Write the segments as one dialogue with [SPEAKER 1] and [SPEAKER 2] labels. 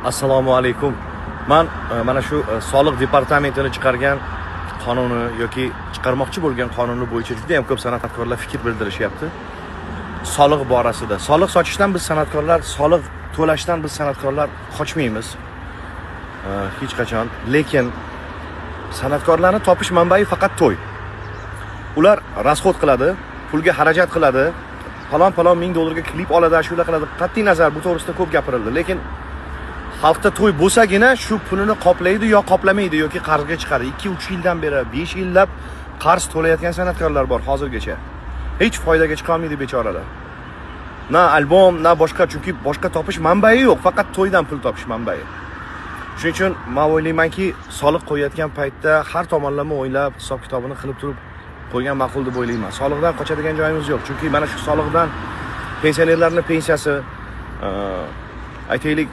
[SPEAKER 1] Assalomu alaykum. Men mana shu soliq departamentini chiqargan qonuni yoki chiqarmoqchi bo'lgan qonuni bo'yicha juda ham ko'p san'atkorlar fikr bildirishyapti. Soliq borasida. Soliq sochishdan biz san'atkorlar, soliq to'lashdan biz san'atkorlar qochmaymiz. Hech qachon. Lekin san'atkorlarni topish manbai faqat to'y. Ular rasxod qiladi, pulga xarajat qiladi, falon ming dollarga klip oladi, shular qiladi. Qat'iy nazar bu to'g'risida ko'p gapirildi. Lekin xalqda to'y bo'lsagina shu pulini qoplaydi yo qoplamaydi yoki qarzga chiqadi. 2-3 yildan beri 5 yillab qarz to'layotgan san'atkorlar bor hozirgacha. Hech foydaga chiqa olmaydi bechoralar. Na albom, na boshqa, chunki boshqa topish manbai yo'q, faqat to'ydan pul topish manbai. Shuning uchun men o'ylaymanki, soliq qo'yayotgan paytda har tomonlama o'ylab, hisob-kitobini qilib turib qo'ygan ma'qul deb o'ylayman. Soliqdan qochadigan joyimiz yo'q, chunki mana shu soliqdan pensionerlarning pensiyasi, aytaylik,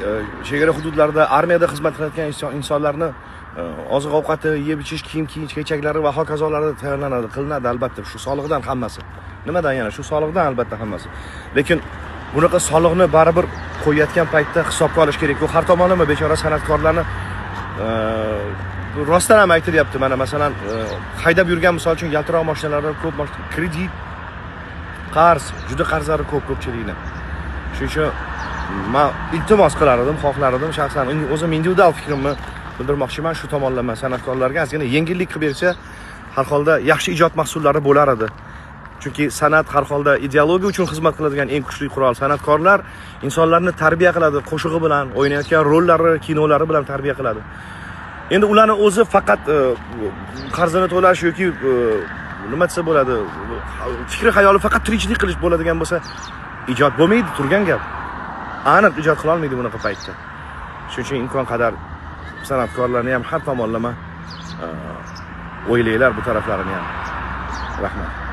[SPEAKER 1] chegara hududlarda armiyada xizmat qilayotgan insonlarni oziq-ovqati, yeb-ichish, kiyim-kechaklari va hokazolarida tayyorlanadi, qilinadi albatta shu soliqdan hammasi. Nimadan yana? Shu soliqdan albatta hammasi. Lekin bunaqa soliqni baribir qo'yayotgan paytda hisobga olish kerak. Bu har tomonlama bechora san'atkorlarni rostdan ham aytilyapti. Mana masalan, haydab yurgan misol uchun yaltiroq mashinalarda ko'p kredit, qarz, juda qarzlari ko'pchilikni. Shuning uchun men iltimos qilardim, xohlardim shaxsan o'zim individual fikrimni bildirmoqchiman shu tomonlama san'atkorlarga ozgina yengillik qilib bersa, har holda yaxshi ijod mahsullari bo'lar edi. Chunki san'at har holda ideologiya uchun xizmat qiladigan eng kuchli qurol. San'atkorlar insonlarni tarbiya qiladi, qo'shig'i bilan, o'ynayotgan rollari, kinolari bilan tarbiya qiladi. Endi ularni o'zi faqat qarzini to'lash yoki nima desa bo'ladi, fikri xayoli faqat tirikchilik qilish bo'ladigan bo'lsa, ijod bo'lmaydi, turgan gap. Aniq ijod qila olmaydi bunaqa paytda. Shuning uchun imkon qadar san'atkorlarni ham har tomonlama o'ylaylar bu taraflarini ham. Rahmat.